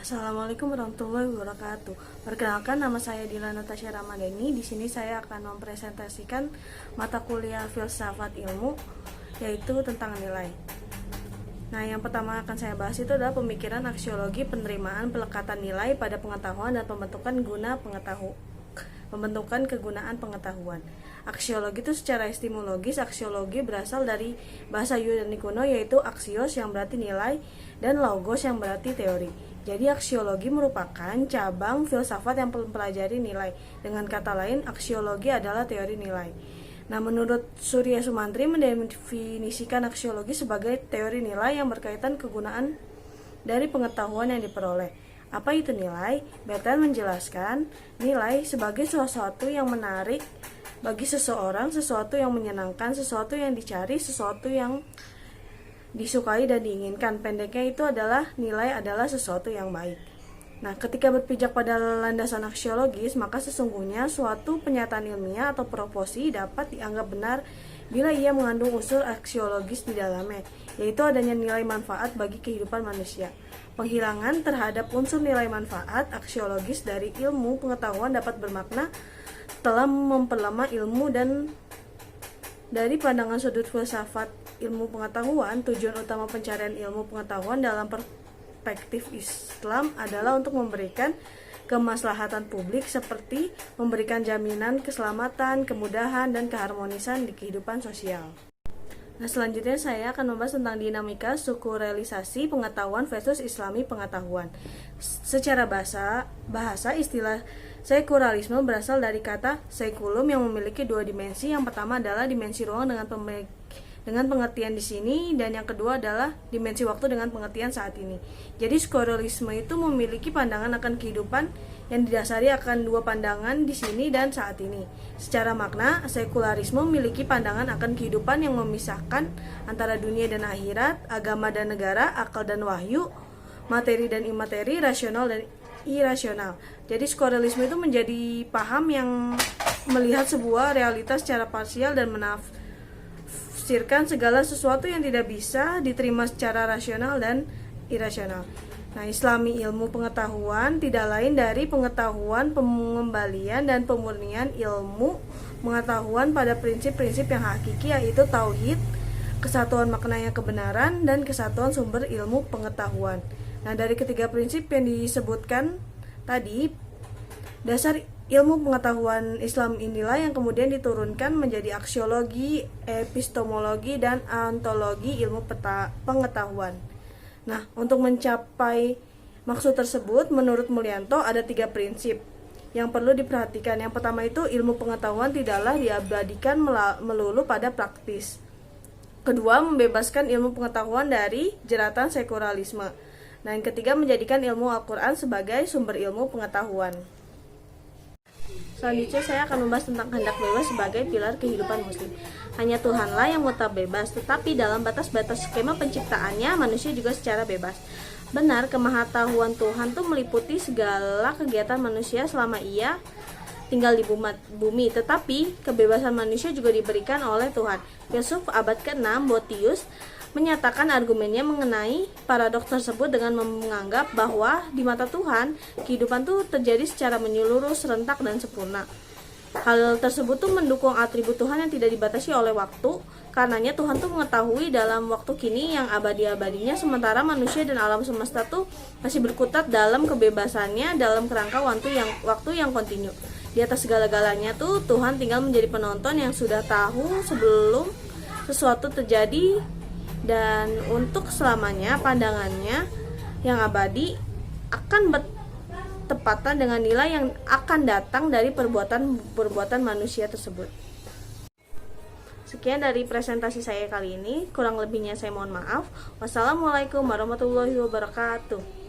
Assalamualaikum warahmatullahi wabarakatuh. Perkenalkan, nama saya Dila Natasha Ramadhani. Di sini saya akan mempresentasikan mata kuliah filsafat ilmu, yaitu tentang nilai. Nah, yang pertama akan saya bahas itu adalah pemikiran aksiologi penerimaan pelekatan nilai pada pengetahuan dan pembentukan kegunaan pengetahuan. Aksiologi itu secara etimologis, aksiologi berasal dari bahasa Yunani kuno, yaitu aksios yang berarti nilai dan logos yang berarti teori. Jadi aksiologi merupakan cabang filsafat yang mempelajari nilai. Dengan kata lain, aksiologi adalah teori nilai. Nah, menurut Surya Sumantri mendefinisikan aksiologi sebagai teori nilai yang berkaitan kegunaan dari pengetahuan yang diperoleh. Apa itu nilai? Bertrand menjelaskan nilai sebagai sesuatu yang menarik bagi seseorang, sesuatu yang menyenangkan, sesuatu yang dicari, sesuatu yang disukai dan diinginkan. Pendeknya itu adalah nilai adalah sesuatu yang baik. Nah, ketika berpijak pada landasan aksiologis, maka sesungguhnya suatu pernyataan ilmiah atau proposi dapat dianggap benar bila ia mengandung unsur aksiologis di dalamnya, yaitu adanya nilai manfaat bagi kehidupan manusia. Penghilangan terhadap unsur nilai manfaat aksiologis dari ilmu pengetahuan dapat bermakna telah memperlemah ilmu. Dan dari pandangan sudut filsafat ilmu pengetahuan, tujuan utama pencarian ilmu pengetahuan dalam perspektif Islam adalah untuk memberikan kemaslahatan publik, seperti memberikan jaminan keselamatan, kemudahan, dan keharmonisan di kehidupan sosial. Nah, selanjutnya saya akan membahas tentang dinamika sekulerisasi pengetahuan versus islami pengetahuan. Secara bahasa istilah sekularisim berasal dari kata sekulum yang memiliki dua dimensi. Yang pertama adalah dimensi ruang dengan pengertian di sini, dan yang kedua adalah dimensi waktu dengan pengertian saat ini. Jadi sekularisme itu memiliki pandangan akan kehidupan yang didasari akan dua pandangan di sini dan saat ini. Secara makna, sekularisme memiliki pandangan akan kehidupan yang memisahkan antara dunia dan akhirat, agama dan negara, akal dan wahyu, materi dan imateri, rasional dan irasional. Jadi sekularisme itu menjadi paham yang melihat sebuah realitas secara parsial dan menafsirkan segala sesuatu yang tidak bisa diterima secara rasional dan irasional. Nah, islami ilmu pengetahuan tidak lain dari pengetahuan, pengembalian, dan pemurnian ilmu pengetahuan pada prinsip-prinsip yang hakiki, yaitu tauhid, kesatuan maknanya kebenaran, dan kesatuan sumber ilmu pengetahuan. Nah, dari ketiga prinsip yang disebutkan tadi, dasar ilmu pengetahuan Islam inilah yang kemudian diturunkan menjadi aksiologi, epistemologi, dan ontologi ilmu pengetahuan. Nah, untuk mencapai maksud tersebut, menurut Mulyanto ada tiga prinsip yang perlu diperhatikan. Yang pertama itu, ilmu pengetahuan tidaklah diabadikan melulu pada praktis. Kedua, membebaskan ilmu pengetahuan dari jeratan sekularisme. Nah, yang ketiga, menjadikan ilmu Al-Quran sebagai sumber ilmu pengetahuan. Selanjutnya saya akan membahas tentang kehendak bebas sebagai pilar kehidupan muslim. Hanya Tuhanlah yang mutlak bebas, tetapi dalam batas-batas skema penciptaannya, manusia juga secara bebas. Benar, kemahatauan Tuhan itu meliputi segala kegiatan manusia selama ia tinggal di bumi, tetapi kebebasan manusia juga diberikan oleh Tuhan. Filsuf abad ke-6 Boethius menyatakan argumennya mengenai paradoks tersebut dengan menganggap bahwa di mata Tuhan, kehidupan itu terjadi secara menyeluruh, serentak, dan sempurna. Hal tersebut tuh mendukung atribut Tuhan yang tidak dibatasi oleh waktu. Karenanya Tuhan tuh mengetahui dalam waktu kini yang abadi-abadinya, sementara manusia dan alam semesta tuh masih berkutat dalam kebebasannya dalam kerangka waktu yang kontinu. Di atas segala-galanya tuh Tuhan tinggal menjadi penonton yang sudah tahu sebelum sesuatu terjadi, dan untuk selamanya pandangannya yang abadi akan bertepatan dengan nilai yang akan datang dari perbuatan manusia tersebut. Sekian dari presentasi saya kali ini, kurang lebihnya saya mohon maaf. Wassalamualaikum warahmatullahi wabarakatuh.